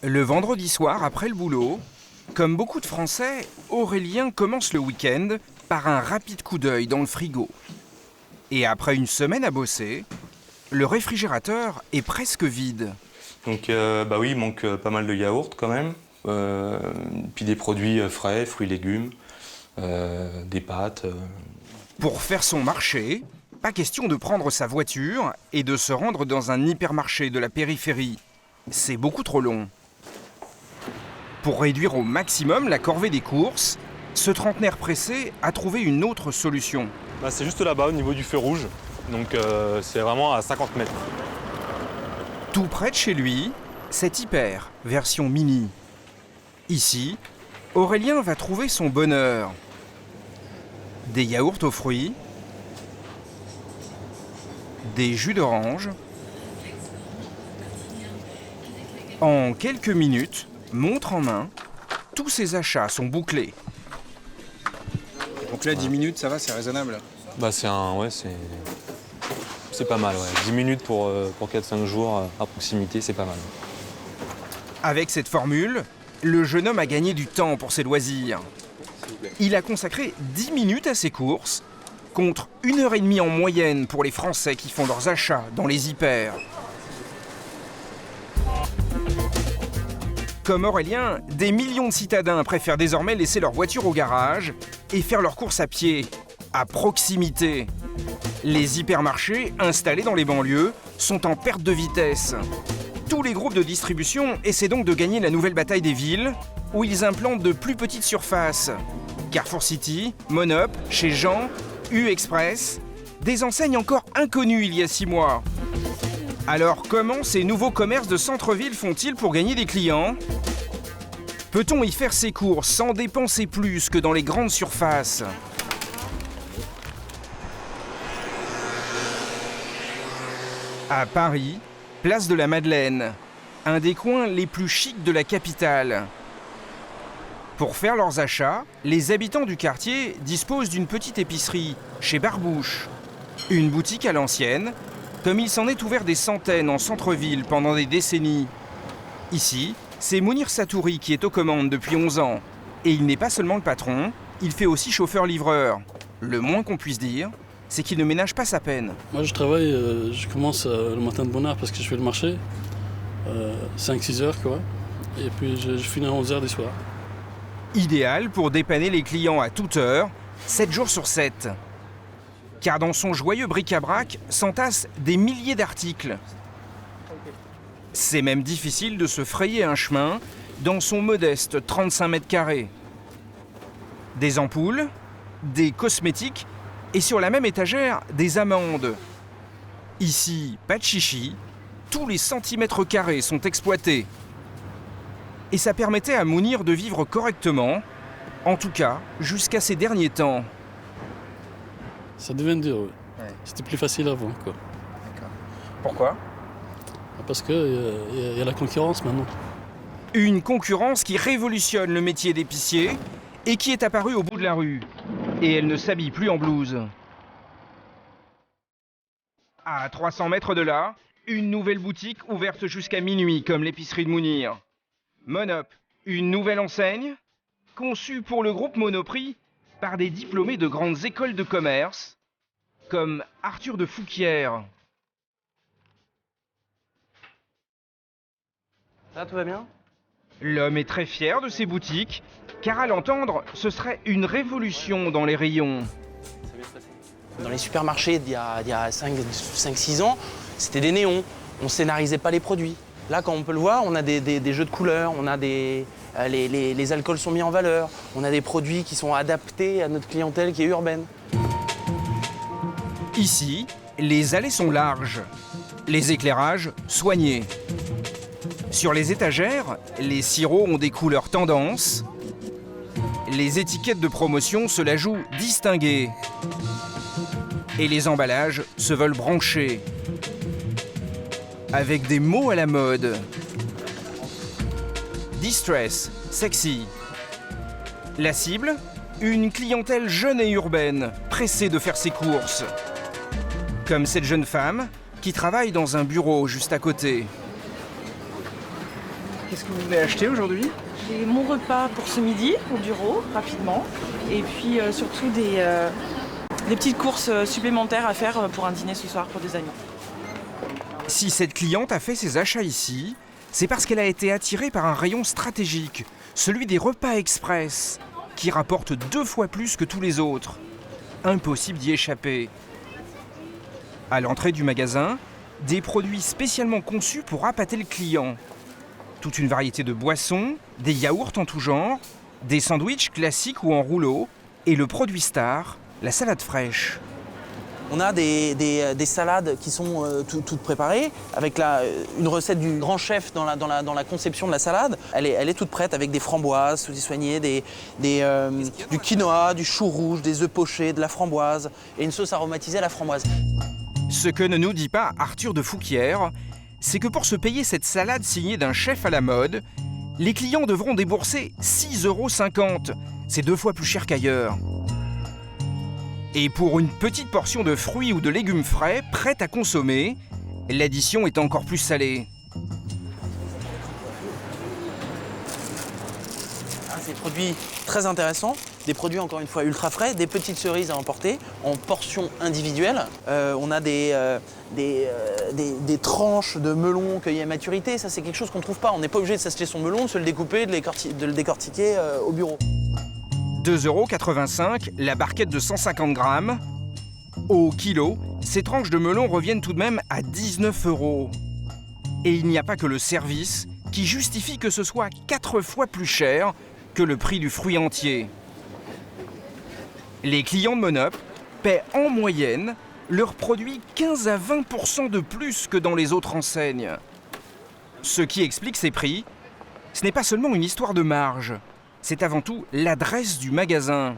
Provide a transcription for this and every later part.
Le vendredi soir, après le boulot, comme beaucoup de Français, Aurélien commence le week-end par un rapide coup d'œil dans le frigo. Et après une semaine à bosser, le réfrigérateur est presque vide. Donc oui, il manque pas mal de yaourts quand même, puis des produits frais, fruits, légumes, des pâtes. Pour faire son marché, pas question de prendre sa voiture et de se rendre dans un hypermarché de la périphérie. C'est beaucoup trop long. Pour réduire au maximum la corvée des courses, ce trentenaire pressé a trouvé une autre solution. C'est juste là-bas, au niveau du feu rouge. Donc c'est vraiment à 50 mètres. Tout près de chez lui, c'est Hyper, version mini. Ici, Aurélien va trouver son bonheur. Des yaourts aux fruits, des jus d'orange. En quelques minutes, montre en main, tous ses achats sont bouclés. Donc là, 10 minutes, ça va, c'est raisonnable. C'est pas mal, ouais. 10 minutes pour 4-5 jours à proximité, c'est pas mal. Avec cette formule, le jeune homme a gagné du temps pour ses loisirs. Il a consacré 10 minutes à ses courses, contre 1h30 en moyenne pour les Français qui font leurs achats dans les hyper. Comme Aurélien, des millions de citadins préfèrent désormais laisser leur voiture au garage et faire leurs courses à pied, à proximité. Les hypermarchés installés dans les banlieues sont en perte de vitesse. Tous les groupes de distribution essaient donc de gagner la nouvelle bataille des villes, où ils implantent de plus petites surfaces. Carrefour City, Monop, chez Jean, U-Express, des enseignes encore inconnues il y a 6 mois. Alors comment ces nouveaux commerces de centre-ville font-ils pour gagner des clients ? Peut-on y faire ses courses sans dépenser plus que dans les grandes surfaces ? À Paris, place de la Madeleine, un des coins les plus chics de la capitale. Pour faire leurs achats, les habitants du quartier disposent d'une petite épicerie, chez Barbouche. Une boutique à l'ancienne, comme il s'en est ouvert des centaines en centre-ville pendant des décennies. Ici, c'est Mounir Satouri qui est aux commandes depuis 11 ans. Et il n'est pas seulement le patron, il fait aussi chauffeur-livreur. Le moins qu'on puisse dire, c'est qu'il ne ménage pas sa peine. Moi je travaille, je commence le matin de bonne heure parce que je fais le marché, 5-6 heures quoi, et puis je finis à 11 heures du soir. Idéal pour dépanner les clients à toute heure, 7 jours sur 7. Car dans son joyeux bric-à-brac s'entassent des milliers d'articles. C'est même difficile de se frayer un chemin dans son modeste 35 mètres carrés. Des ampoules, des cosmétiques et sur la même étagère, des amandes. Ici, pas de chichi, tous les centimètres carrés sont exploités. Et ça permettait à Mounir de vivre correctement, en tout cas jusqu'à ces derniers temps. Ça devient dur, oui. Ouais. C'était plus facile avant quoi. D'accord. Pourquoi ? Parce qu'il y a la concurrence maintenant. Une concurrence qui révolutionne le métier d'épicier et qui est apparue au bout de la rue. Et elle ne s'habille plus en blouse. À 300 mètres de là, une nouvelle boutique ouverte jusqu'à minuit comme l'épicerie de Mounir. Monop, une nouvelle enseigne, conçue pour le groupe Monoprix par des diplômés de grandes écoles de commerce, comme Arthur de Fouquières. Ça, tout va bien ? L'homme est très fier de ses boutiques, car à l'entendre, ce serait une révolution dans les rayons. Dans les supermarchés d'il y a 5-6 ans, c'était des néons. On ne scénarisait pas les produits. Là, comme on peut le voir, on a des jeux de couleurs, on a les alcools sont mis en valeur, on a des produits qui sont adaptés à notre clientèle qui est urbaine. Ici, les allées sont larges, les éclairages soignés. Sur les étagères, les sirops ont des couleurs tendance. Les étiquettes de promotion se la jouent distinguées. Et les emballages se veulent branchés. Avec des mots à la mode. Distress, sexy. La cible ? Une clientèle jeune et urbaine, pressée de faire ses courses. Comme cette jeune femme qui travaille dans un bureau juste à côté. Qu'est-ce que vous voulez acheter aujourd'hui? J'ai mon repas pour ce midi au bureau, rapidement. Et puis surtout des petites courses supplémentaires à faire pour un dîner ce soir pour des amis. Si cette cliente a fait ses achats ici, c'est parce qu'elle a été attirée par un rayon stratégique, celui des repas express, qui rapporte 2 fois plus que tous les autres. Impossible d'y échapper. À l'entrée du magasin, des produits spécialement conçus pour appâter le client. Toute une variété de boissons, des yaourts en tout genre, des sandwichs classiques ou en rouleau, et le produit star, la salade fraîche. On a des salades qui sont toutes préparées, avec une recette du grand chef dans la conception de la salade. Elle est toute prête avec des framboises sous soignées, du quinoa, du chou rouge, des œufs pochés, de la framboise et une sauce aromatisée à la framboise. Ce que ne nous dit pas Arthur de Fouquière, c'est que pour se payer cette salade signée d'un chef à la mode, les clients devront débourser 6,50 €. C'est 2 fois plus cher qu'ailleurs. Et pour une petite portion de fruits ou de légumes frais, prêts à consommer, l'addition est encore plus salée. C'est des produits très intéressants, des produits encore une fois ultra frais, des petites cerises à emporter en portions individuelles. On a des tranches de melon cueillis à maturité, ça c'est quelque chose qu'on ne trouve pas. On n'est pas obligé de s'acheter son melon, de se le découper, de le décortiquer au bureau. 2,85 € la barquette de 150 grammes. Au kilo, ces tranches de melon reviennent tout de même à 19 €. Et il n'y a pas que le service qui justifie que ce soit 4 fois plus cher que le prix du fruit entier. Les clients de Monop paient en moyenne leurs produits 15 à 20% de plus que dans les autres enseignes. Ce qui explique ces prix, ce n'est pas seulement une histoire de marge. C'est avant tout l'adresse du magasin.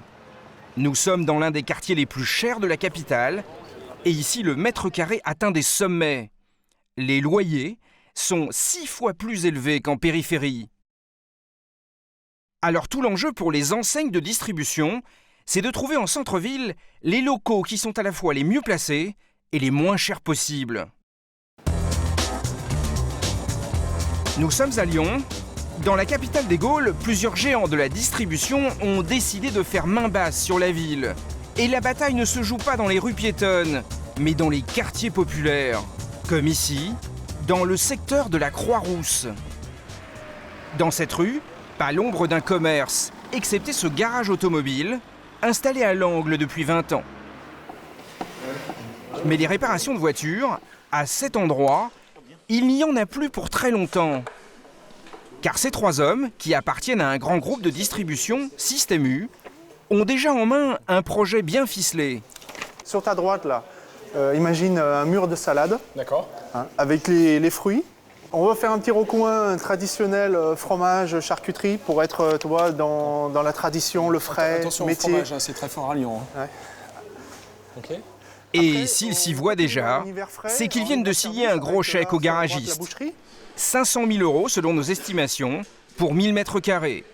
Nous sommes dans l'un des quartiers les plus chers de la capitale, et ici le mètre carré atteint des sommets. Les loyers sont 6 fois plus élevés qu'en périphérie. Alors tout l'enjeu pour les enseignes de distribution, c'est de trouver en centre-ville les locaux qui sont à la fois les mieux placés et les moins chers possibles. Nous sommes à Lyon. Dans la capitale des Gaules, plusieurs géants de la distribution ont décidé de faire main basse sur la ville. Et la bataille ne se joue pas dans les rues piétonnes, mais dans les quartiers populaires. Comme ici, dans le secteur de la Croix-Rousse. Dans cette rue, pas l'ombre d'un commerce, excepté ce garage automobile, installé à l'angle depuis 20 ans. Mais les réparations de voitures, à cet endroit, il n'y en a plus pour très longtemps. Car ces 3 hommes, qui appartiennent à un grand groupe de distribution, Système U, ont déjà en main un projet bien ficelé. Sur ta droite, là, imagine un mur de salade. D'accord. Avec les fruits. On va faire un petit recoin traditionnel fromage, charcuterie pour être, tu vois, dans la tradition, le frais, Attention métier. au fromage, hein, c'est très fort à Lyon. Hein. Ouais. Ok. Et s'ils s'y voient déjà, c'est qu'ils viennent de signer un gros chèque au garagiste. 500 000 € selon nos estimations, pour 1000 mètres carrés.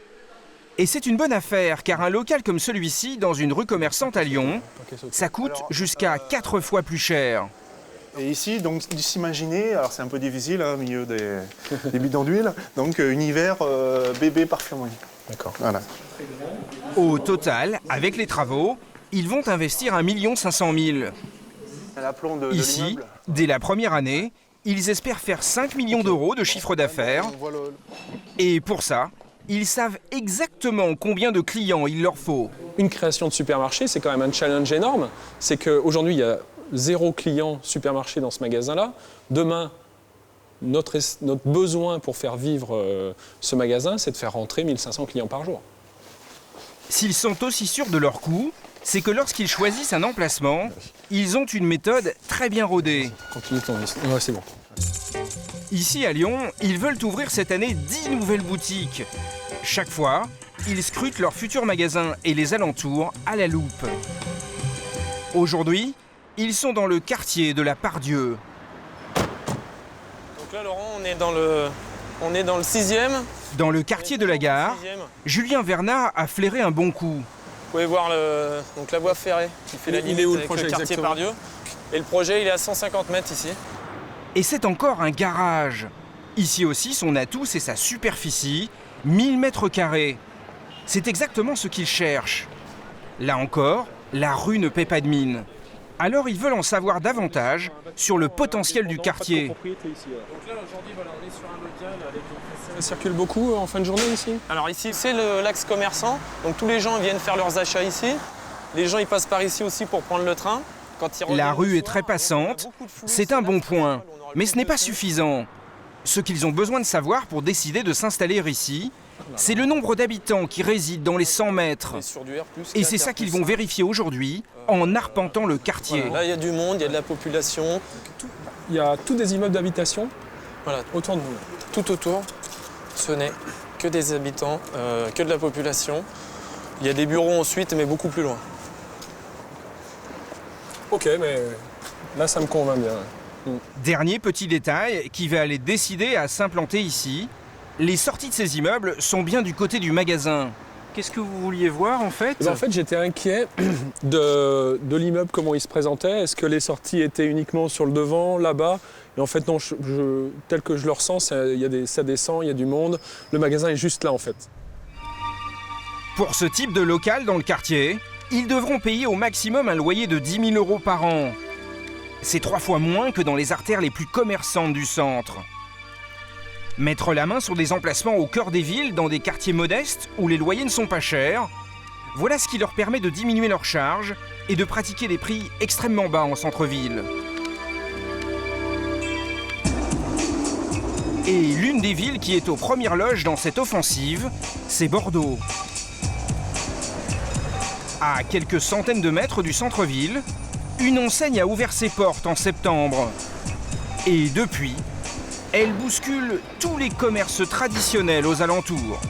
Et c'est une bonne affaire, car un local comme celui-ci, dans une rue commerçante à Lyon, ça coûte jusqu'à 4 fois plus cher. Et ici, donc, s'imaginer, alors c'est un peu difficile, hein, au milieu des bidons d'huile, donc univers bébé parfumé. D'accord. Voilà. Au total, avec les travaux, ils vont investir 1 500 000 €. L'aplomb de Ici, l'immeuble. dès la première année, ils espèrent faire 5 millions d'euros de chiffre d'affaires. On voit Et pour ça, ils savent exactement combien de clients il leur faut. Une création de supermarché, c'est quand même un challenge énorme. C'est qu'aujourd'hui, il y a 0 client supermarché dans ce magasin-là. Demain, notre besoin pour faire vivre ce magasin, c'est de faire rentrer 1500 clients par jour. S'ils sont aussi sûrs de leur coût, c'est que lorsqu'ils choisissent un emplacement, ils ont une méthode très bien rodée. Continue ton liste. Ouais, c'est bon. Ici à Lyon, ils veulent ouvrir cette année 10 nouvelles boutiques. Chaque fois, ils scrutent leurs futurs magasins et les alentours à la loupe. Aujourd'hui, ils sont dans le quartier de la Pardieu. Donc là, Laurent, on est dans le 6e. Dans le quartier de la gare, 6e. Julien Vernat a flairé un bon coup. Vous pouvez voir donc la voie ferrée qui fait la Il limite est où, le avec projet, le quartier exactement Pardieu. Et le projet, il est à 150 mètres ici. Et c'est encore un garage. Ici aussi, son atout, c'est sa superficie, 1000 mètres carrés. C'est exactement ce qu'ils cherchent. Là encore, la rue ne paie pas de mine. Alors ils veulent en savoir davantage sur le potentiel du quartier. Ça circule beaucoup en fin de journée ici? Alors ici, c'est l'axe commerçant. Donc tous les gens viennent faire leurs achats ici. Les gens, ils passent par ici aussi pour prendre le train. Quand ils reviennent La rue le est très soir, passante, il y a beaucoup de flux, c'est un bon point, mais ce n'est pas suffisant. Ce qu'ils ont besoin de savoir pour décider de s'installer ici, c'est le nombre d'habitants qui résident dans les 100 mètres. Et c'est ça qu'ils vont vérifier aujourd'hui en arpentant le quartier. Voilà, là, il y a du monde, il y a de la population. Il y a tous des immeubles d'habitation Voilà, autour de nous. tout autour, ce n'est que des habitants, que de la population. Il y a des bureaux ensuite, mais beaucoup plus loin. Ok, mais là, ça me convainc bien. Dernier petit détail qui va aller décider à s'implanter ici, les sorties de ces immeubles sont bien du côté du magasin. Qu'est-ce que vous vouliez voir en fait? En fait, j'étais inquiet de l'immeuble, comment il se présentait. Est-ce que les sorties étaient uniquement sur le devant, là-bas? Et en fait, non, tel que je le ressens, ça descend, il y a du monde. Le magasin est juste là, en fait. Pour ce type de local dans le quartier, ils devront payer au maximum un loyer de 10 000 € par an. C'est 3 fois moins que dans les artères les plus commerçantes du centre. Mettre la main sur des emplacements au cœur des villes, dans des quartiers modestes où les loyers ne sont pas chers, voilà ce qui leur permet de diminuer leurs charges et de pratiquer des prix extrêmement bas en centre-ville. Et l'une des villes qui est aux premières loges dans cette offensive, c'est Bordeaux. À quelques centaines de mètres du centre-ville, une enseigne a ouvert ses portes en septembre. Et depuis, elle bouscule tous les commerces traditionnels aux alentours.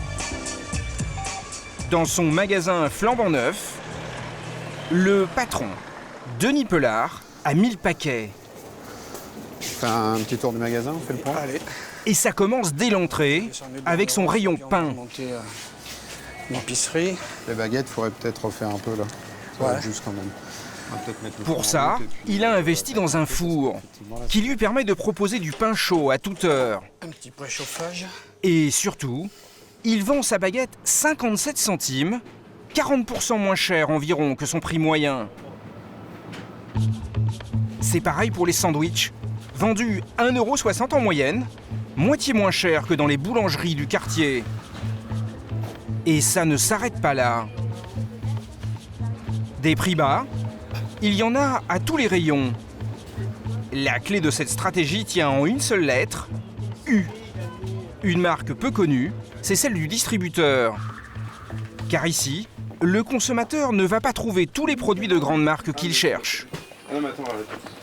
Dans son magasin flambant neuf, le patron, Denis Pelard, a 1000 paquets. Je fais un petit tour du magasin, on fait le point. Allez. Et ça commence dès l'entrée, avec son rayon pain. L'épicerie. Les baguettes, il faudrait peut-être refaire un peu là. Ça va Ouais. être juste quand même. On va peut-être mettre le Pour four en ça, route et puis, il a investi dans un four effectivement, là, qui lui permet de proposer du pain chaud à toute heure. Un petit préchauffage. Et surtout, il vend sa baguette 57 centimes, 40% moins cher environ que son prix moyen. C'est pareil pour les sandwichs, vendus 1,60 € en moyenne, moitié moins cher que dans les boulangeries du quartier. Et ça ne s'arrête pas là. Des prix bas, il y en a à tous les rayons. La clé de cette stratégie tient en une seule lettre, U. Une marque peu connue, c'est celle du distributeur. Car ici, le consommateur ne va pas trouver tous les produits de grande marque qu'il cherche.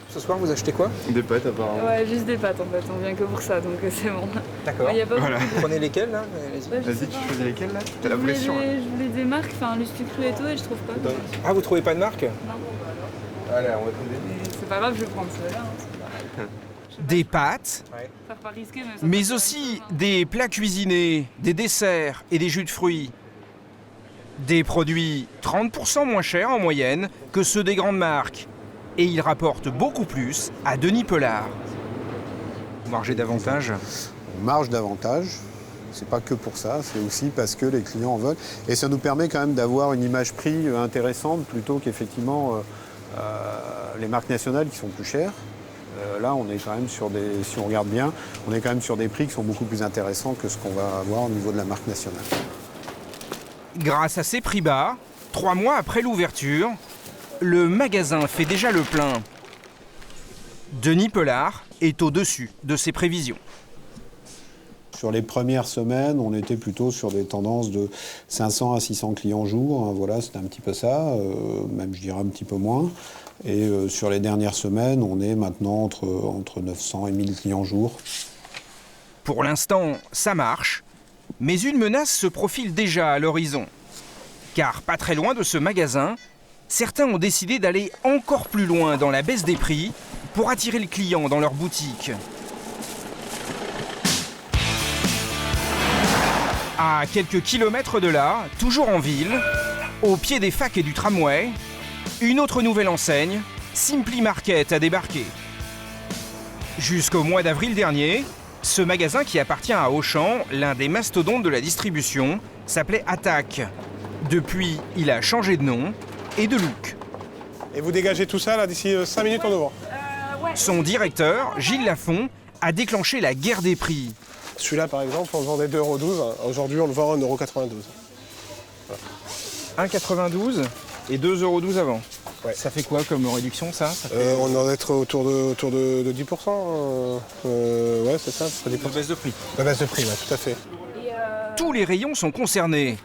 Ce soir, vous achetez quoi? Des pâtes apparemment. Ouais, juste des pâtes en fait, on vient que pour ça, donc c'est bon. D'accord. Y a pas Voilà. Vous prenez lesquelles là? Ouais, je sais Vas-y, tu pas. choisis lesquelles là? T'as Je la voulais pression là. je voulais des marques, enfin le sucre et tout, et je trouve pas. donc, Ah, vous trouvez pas de marque? Allez, on va te donner. C'est pas grave, je vais prendre ceux-là. Hein, Des pâtes, faire pas risquer, mais, ça mais peut aussi être, hein. des plats cuisinés, des desserts et des jus de fruits. Des produits 30% moins chers en moyenne que ceux des grandes marques. Et ils rapportent beaucoup plus à Denis Pelard. Marger davantage. On marge davantage. C'est pas que pour ça, c'est aussi parce que les clients en veulent. Et ça nous permet quand même d'avoir une image prix intéressante plutôt qu'effectivement les marques nationales qui sont plus chères. Là, on est quand même sur des, si on regarde bien, on est quand même sur des prix qui sont beaucoup plus intéressants que ce qu'on va avoir au niveau de la marque nationale. Grâce à ces prix bas, 3 mois après l'ouverture, le magasin fait déjà le plein. Denis Pelard est au-dessus de ses prévisions. Sur les premières semaines, on était plutôt sur des tendances de 500 à 600 clients jour. Voilà, c'était un petit peu ça, même je dirais un petit peu moins. Et sur les dernières semaines, on est maintenant entre 900 et 1000 clients jour. Pour l'instant, ça marche, mais une menace se profile déjà à l'horizon. Car pas très loin de ce magasin, certains ont décidé d'aller encore plus loin dans la baisse des prix pour attirer le client dans leur boutique. À quelques kilomètres de là, toujours en ville, au pied des facs et du tramway, une autre nouvelle enseigne, Simply Market, a débarqué. Jusqu'au mois d'avril dernier, Ce magasin qui appartient à Auchan, l'un des mastodontes de la distribution, s'appelait Attaque. Depuis, il a changé de nom et de look. Et vous dégagez tout ça là d'ici 5 minutes, on ouvre. Son directeur, Gilles Lafont, a déclenché la guerre des prix. Celui-là par exemple, on le vendait 2,12 €. Aujourd'hui, on le vend à 1,92 €. 1,92 et 2,12 € avant. Ouais. Ça fait quoi comme réduction, ça On en est autour de 10%. Ouais, c'est ça. La baisse de prix. La baisse de prix, ouais, tout à fait. Tous les rayons sont concernés.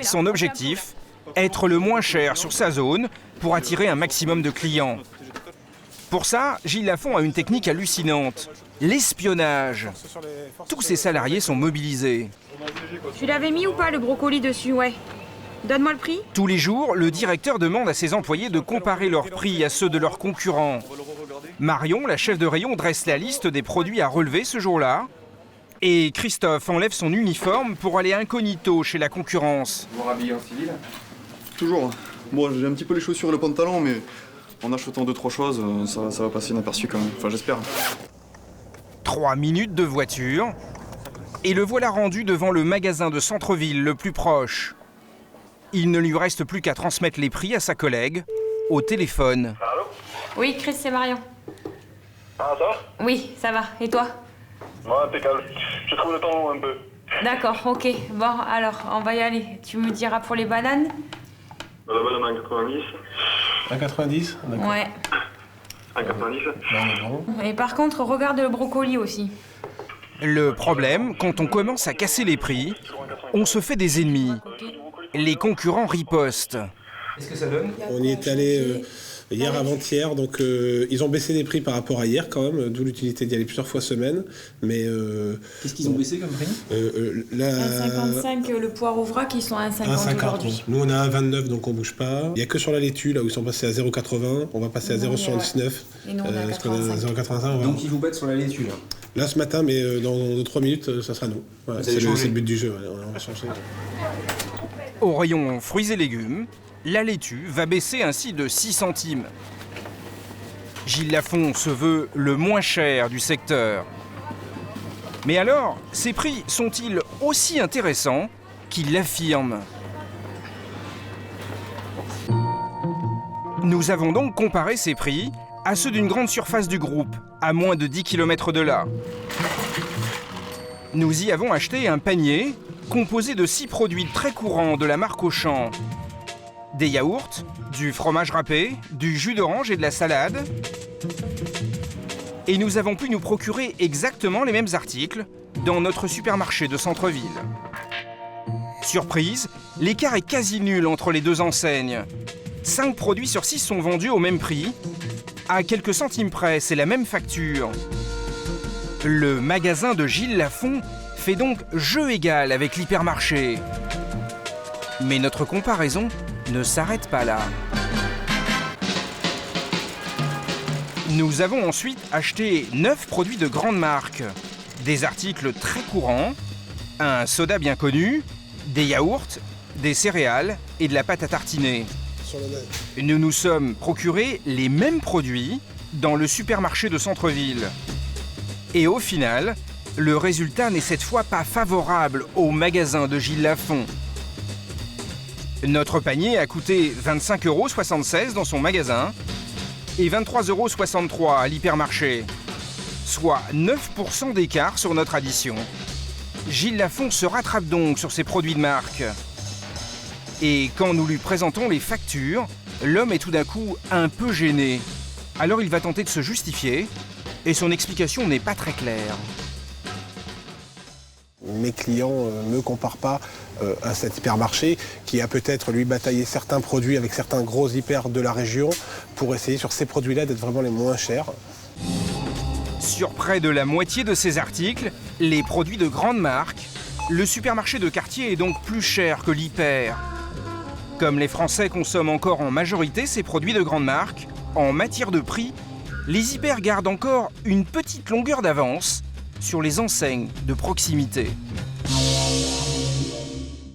Son objectif, être le moins cher sur sa zone pour attirer un maximum de clients. Pour ça, Gilles Lafont a une technique hallucinante. L'espionnage. Tous ses salariés sont mobilisés. Tu l'avais mis ou pas le brocoli dessus, ouais. Donne-moi le prix. Tous les jours, le directeur demande à ses employés de comparer leurs prix à ceux de leurs concurrents. Marion, la chef de rayon, dresse la liste des produits à relever ce jour-là. Et Christophe enlève son uniforme pour aller incognito chez la concurrence. Vous rhabillez en civil ? Toujours. Bon, j'ai un petit peu les chaussures et le pantalon, mais en achetant 2-3 choses, ça va passer inaperçu quand même. Enfin, j'espère. 3 minutes de voiture. Et le voilà rendu devant le magasin de centre-ville le plus proche. Il ne lui reste plus qu'à transmettre les prix à sa collègue au téléphone. Allô ? Oui, Chris, c'est Marion. Ah, ça va ? Oui, ça va. Et toi ? Ouais, impeccable. Je trouve le temps long un peu. D'accord, ok. Bon, alors, on va y aller. Tu me diras pour les bananes ? La banane en 90. 1,90 €, d'accord. Ouais. 1,90 Bon. Et par contre, regarde le brocoli aussi. Le problème, quand on commence à casser les prix, on se fait des ennemis. Les concurrents ripostent. Qu'est-ce que ça donne ? On y est allé hier avant-hier, donc ils ont baissé les prix par rapport à hier quand même, d'où l'utilité d'y aller plusieurs fois semaine. Mais qu'est-ce qu'ils ont baissé comme prix ? 1,55 le poire au vrac, ils sont à 1,50 aujourd'hui. Nous on a 1,29 donc on bouge pas. Il n'y a que sur la laitue là où ils sont passés à 0,80, on va passer à 0,79. Et nous on est à 0,85. Donc ils vous battent sur la laitue là ? Là ce matin, mais dans 3 minutes, ça sera nous. Voilà, c'est le but du jeu, on va changer. Au rayon fruits et légumes, la laitue va baisser ainsi de 6 centimes. Gilles Lafont se veut le moins cher du secteur. Mais alors, ces prix sont-ils aussi intéressants qu'il l'affirme ? Nous avons donc comparé ces prix à ceux d'une grande surface du groupe, à moins de 10 km de là. Nous y avons acheté un panier composé de 6 produits très courants de la marque Auchan. Des yaourts, du fromage râpé, du jus d'orange et de la salade. Et nous avons pu nous procurer exactement les mêmes articles dans notre supermarché de centre-ville. Surprise, l'écart est quasi nul entre les deux enseignes. 5 produits sur 6 sont vendus au même prix. À quelques centimes près, c'est la même facture. Le magasin de Gilles Lafont fait donc jeu égal avec l'hypermarché. Mais notre comparaison ne s'arrête pas là. Nous avons ensuite acheté 9 produits de grande marque, des articles très courants, un soda bien connu, des yaourts, des céréales et de la pâte à tartiner. Nous nous sommes procurés les mêmes produits dans le supermarché de centre-ville. Et au final, le résultat n'est cette fois pas favorable au magasin de Gilles Lafont. Notre panier a coûté 25,76 € dans son magasin et 23,63 € à l'hypermarché, soit 9% d'écart sur notre addition. Gilles Lafont se rattrape donc sur ses produits de marque. Et quand nous lui présentons les factures, l'homme est tout d'un coup un peu gêné. Alors il va tenter de se justifier, et son explication n'est pas très claire. Mes clients ne me comparent pas à cet hypermarché qui a peut-être lui bataillé certains produits avec certains gros hyper de la région pour essayer sur ces produits-là d'être vraiment les moins chers. Sur près de la moitié de ces articles, les produits de grande marque, le supermarché de quartier est donc plus cher que l'hyper. Comme les Français consomment encore en majorité ces produits de grande marque, en matière de prix, les hyper gardent encore une petite longueur d'avance sur les enseignes de proximité.